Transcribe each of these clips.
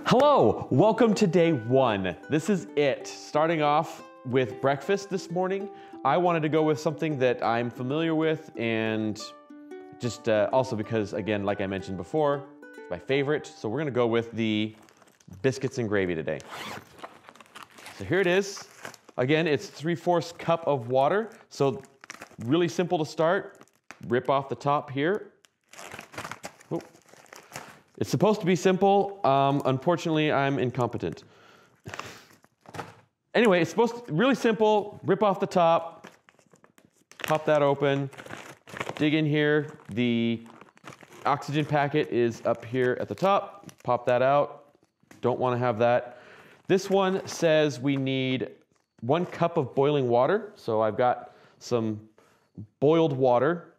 Hello, welcome to day one. This is it. Starting off with breakfast this morning. I wanted to go with something that I'm familiar with and just also because, again, like I mentioned before, it's my favorite. So we're gonna go with the biscuits and gravy today. So here it is. Again, it's 3/4 cup of water. So really simple to start. Rip off the top here. Oop. It's supposed to be simple. Unfortunately, I'm incompetent. Anyway, it's supposed to really simple. Rip off the top, pop that open, dig in here. The oxygen packet is up here at the top. Pop that out. Don't want to have that. This one says we need 1 cup of boiling water. So I've got some boiled water.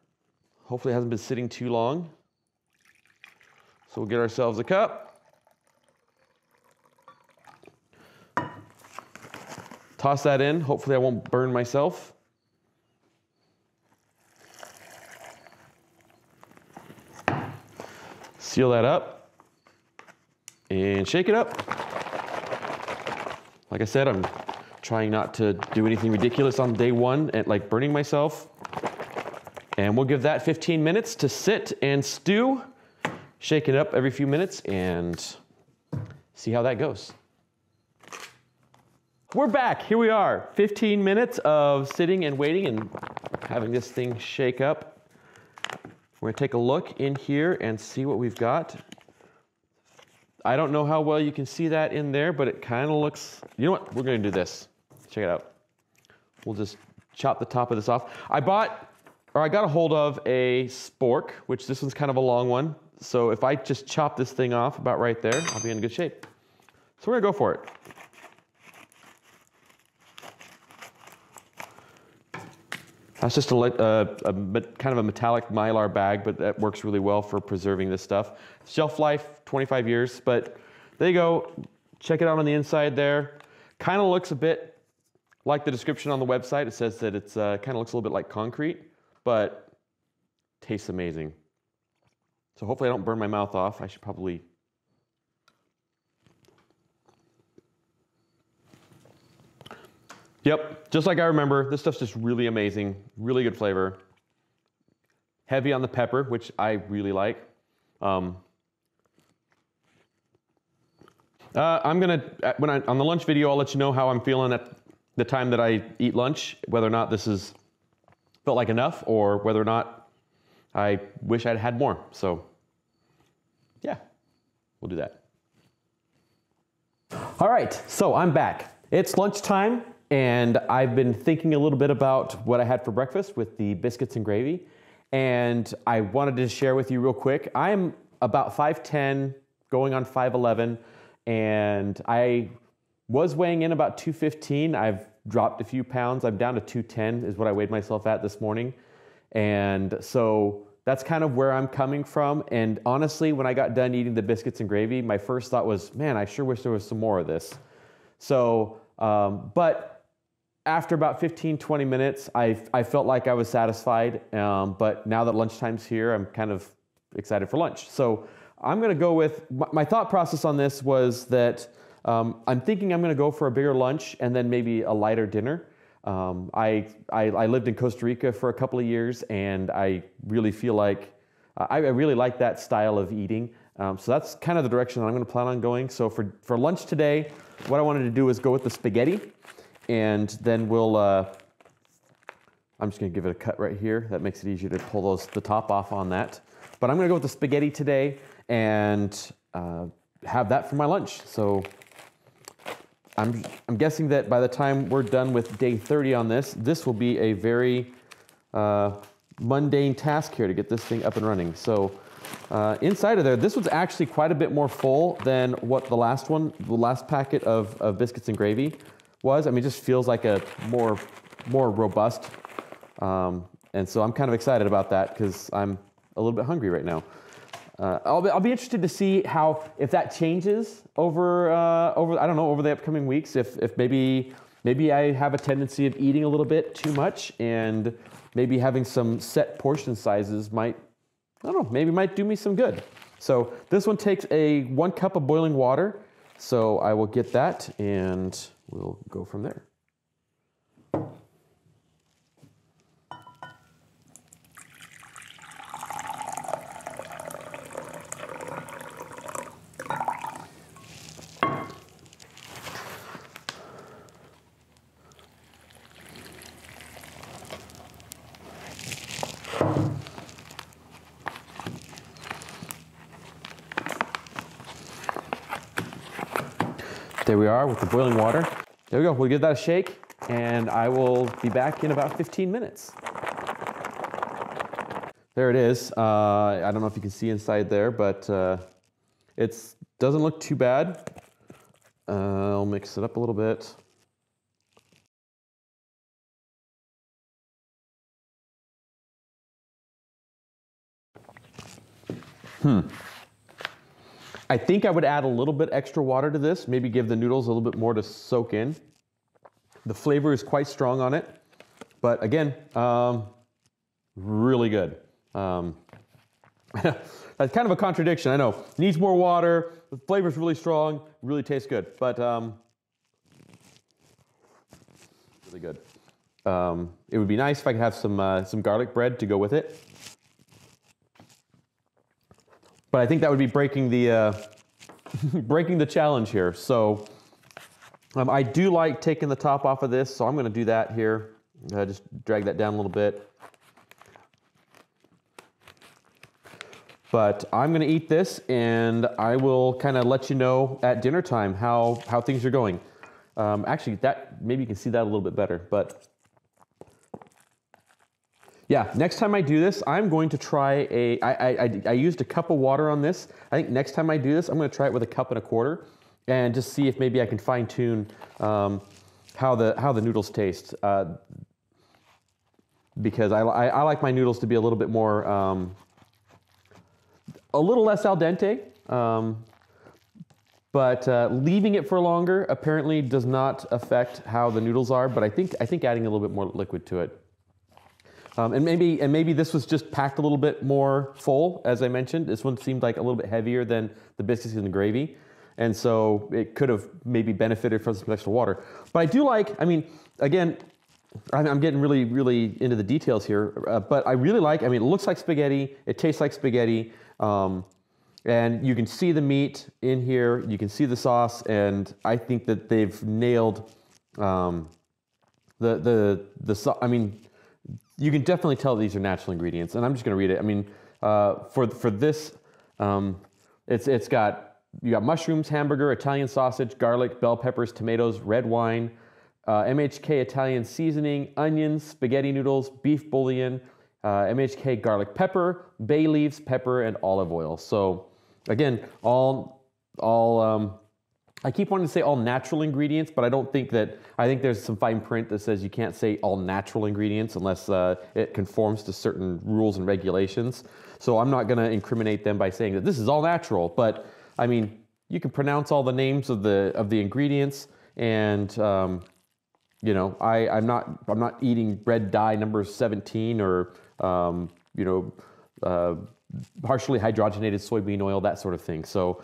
Hopefully it hasn't been sitting too long. So we'll get ourselves a cup. Toss that in. Hopefully I won't burn myself. Seal that up and shake it up. Like I said, I'm trying not to do anything ridiculous on day one and like burning myself. And we'll give that 15 minutes to sit and stew. Shake it up every few minutes and see how that goes. We're back, here we are. 15 minutes of sitting and waiting and having this thing shake up. We're gonna take a look in here and see what we've got. I don't know how well you can see that in there, but it kind of looks, you know what, we're gonna do this. Check it out. We'll just chop the top of this off. I got a hold of a spork, which this one's kind of a long one. So if I just chop this thing off about right there, I'll be in good shape. So we're gonna go for it. That's just kind of a metallic Mylar bag, but that works really well for preserving this stuff. Shelf life, 25 years, but there you go. Check it out on the inside there. Kind of looks a bit like the description on the website. It says that it's kind of looks a little bit like concrete, but tastes amazing. So hopefully I don't burn my mouth off. I should probably. Yep, just like I remember, this stuff's just really amazing, really good flavor. Heavy on the pepper, which I really like. I'm gonna, on the lunch video, I'll let you know how I'm feeling at the time that I eat lunch, whether or not this is felt like enough or whether or not I wish I'd had more. So yeah, we'll do that. All right, so I'm back. It's lunchtime and I've been thinking a little bit about what I had for breakfast with the biscuits and gravy. And I wanted to share with you real quick. I'm about 5'10", going on 5'11", and I was weighing in about 215. I've dropped a few pounds. I'm down to 210 is what I weighed myself at this morning. And so that's kind of where I'm coming from. And honestly, when I got done eating the biscuits and gravy, my first thought was, man, I sure wish there was some more of this. So, but after about 15, 20 minutes, I felt like I was satisfied. But now that lunchtime's here, I'm kind of excited for lunch. So I'm gonna go with, my thought process on this was that I'm thinking I'm gonna go for a bigger lunch and then maybe a lighter dinner. I lived in Costa Rica for a couple of years and I really feel like, I really like that style of eating. So that's kind of the direction that I'm gonna plan on going. So for lunch today, what I wanted to do is go with the spaghetti and then we'll, I'm just gonna give it a cut right here. That makes it easier to pull the top off on that. But I'm gonna go with the spaghetti today and have that for my lunch. So I'm guessing that by the time we're done with day 30 on this will be a very mundane task here to get this thing up and running. So inside of there, this one's actually quite a bit more full than what the last packet of biscuits and gravy was. I mean, it just feels like a more robust. And so I'm kind of excited about that because I'm a little bit hungry right now. I'll be interested to see if that changes over I don't know, over the upcoming weeks. If maybe I have a tendency of eating a little bit too much, and maybe having some set portion sizes might, I don't know, maybe might do me some good. So this one takes 1 cup of boiling water. So I will get that and we'll go from there. There we are with the boiling water. There we go, we'll give that a shake and I will be back in about 15 minutes. There it is. I don't know if you can see inside there, but it doesn't look too bad. I'll mix it up a little bit. I think I would add a little bit extra water to this, maybe give the noodles a little bit more to soak in. The flavor is quite strong on it, but again, really good. That's kind of a contradiction, I know. Needs more water, the flavor's really strong, really tastes good, but really good. It would be nice if I could have some garlic bread to go with it. But I think that would be breaking the breaking the challenge here. So I do like taking the top off of this, so I'm going to do that here. Just drag that down a little bit. But I'm going to eat this, and I will kind of let you know at dinner time how things are going. Actually, maybe you can see that a little bit better, but. Yeah, next time I do this, I'm going to try I used a cup of water on this. I think next time I do this, I'm going to try it with a cup and a quarter and just see if maybe I can fine tune how the noodles taste. Because I like my noodles to be a little bit more, a little less al dente. But leaving it for longer apparently does not affect how the noodles are, but I think adding a little bit more liquid to it. And maybe this was just packed a little bit more full, as I mentioned. This one seemed like a little bit heavier than the biscuits and the gravy. And so it could have maybe benefited from some extra water. But I do like, I mean, again, I'm getting really, really into the details here, but I really like, I mean, it looks like spaghetti, it tastes like spaghetti, and you can see the meat in here, you can see the sauce, and I think that they've nailed I mean, you can definitely tell these are natural ingredients, and I'm just going to read it. I mean, for this, you got mushrooms, hamburger, Italian sausage, garlic, bell peppers, tomatoes, red wine, MHK Italian seasoning, onions, spaghetti noodles, beef bouillon, MHK garlic pepper, bay leaves, pepper, and olive oil. So again, I keep wanting to say all natural ingredients, but I don't think that, I think there's some fine print that says you can't say all natural ingredients unless it conforms to certain rules and regulations. So I'm not gonna incriminate them by saying that this is all natural, but I mean, you can pronounce all the names of the ingredients, and you know, I'm not eating red dye number 17 or you know, partially hydrogenated soybean oil, that sort of thing. So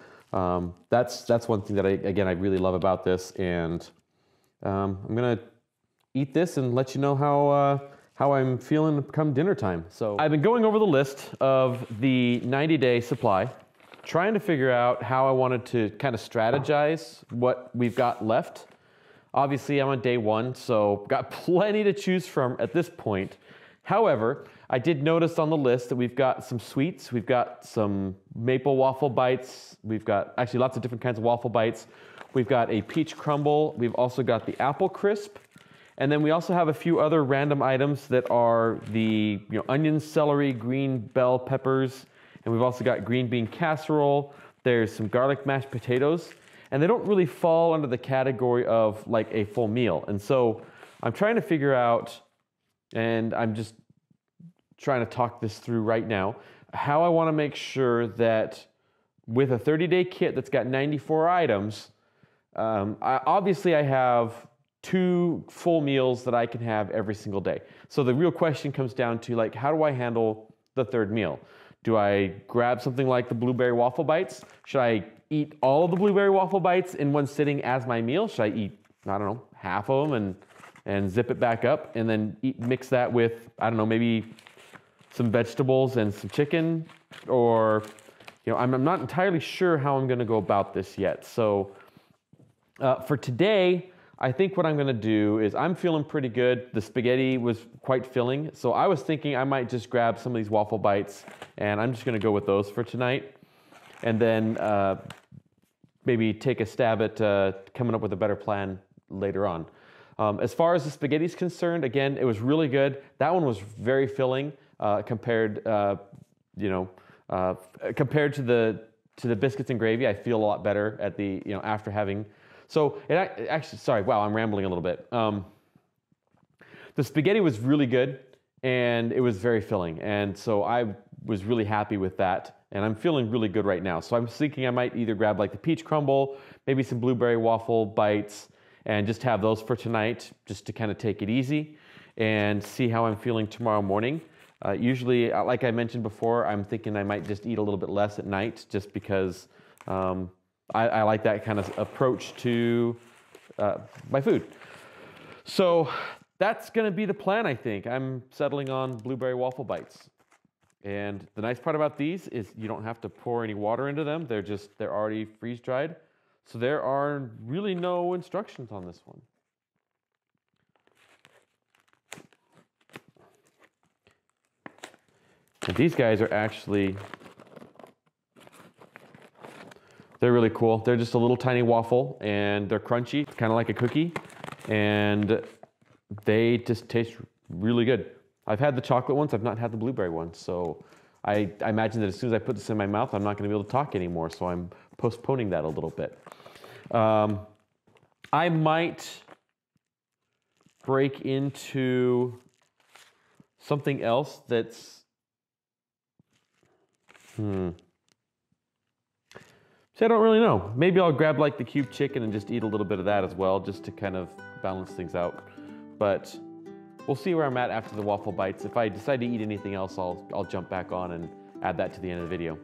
that's one thing that I really love about this, and I'm gonna eat this and let you know how I'm feeling come dinner time. So I've been going over the list of the 90-day supply, trying to figure out how I wanted to kind of strategize what we've got left. Obviously, I'm on day one, so got plenty to choose from at this point. However, I did notice on the list that we've got some sweets, we've got some maple waffle bites, we've got actually lots of different kinds of waffle bites, we've got a peach crumble, we've also got the apple crisp, and then we also have a few other random items that are the onions, celery, green bell peppers, and we've also got green bean casserole, there's some garlic mashed potatoes, and they don't really fall under the category of like a full meal. And so I'm trying to figure out, and I'm just trying to talk this through right now, how I want to make sure with a 30-day kit that's got 94 items, obviously I have 2 full meals that I can have every single day. So the real question comes down to, like, how do I handle the third meal? Do I grab something like the blueberry waffle bites? Should I eat all of the blueberry waffle bites in one sitting as my meal? Should I eat, I don't know, half of them and zip it back up and then mix that with, I don't know, maybe some vegetables and some chicken? Or, you know, I'm not entirely sure how I'm gonna go about this yet. So for today, I think what I'm gonna do is I'm feeling pretty good. The spaghetti was quite filling. So I was thinking I might just grab some of these waffle bites and I'm just gonna go with those for tonight. And then maybe take a stab at coming up with a better plan later on. As far as the spaghetti is concerned, again, it was really good. That one was very filling compared compared to the biscuits and gravy. I feel a lot better at the, after having. So it actually, sorry, wow, I'm rambling a little bit. The spaghetti was really good and it was very filling. And so I was really happy with that. And I'm feeling really good right now. So I'm thinking I might either grab like the peach crumble, maybe some blueberry waffle bites, and just have those for tonight, just to kind of take it easy and see how I'm feeling tomorrow morning. Usually, like I mentioned before, I'm thinking I might just eat a little bit less at night just because I like that kind of approach to my food. So that's gonna be the plan, I think. I'm settling on blueberry waffle bites. And the nice part about these is you don't have to pour any water into them. They're already freeze dried. So there are really no instructions on this one. And these guys are actually, they're really cool. They're just a little tiny waffle and they're crunchy, kind of like a cookie. And they just taste really good. I've had the chocolate ones, I've not had the blueberry ones. So I imagine that as soon as I put this in my mouth, I'm not gonna be able to talk anymore. So I'm postponing that a little bit. I might break into something else that's, see, I don't really know. Maybe I'll grab like the cube chicken and just eat a little bit of that as well, just to kind of balance things out. But we'll see where I'm at after the waffle bites. If I decide to eat anything else, I'll jump back on and add that to the end of the video.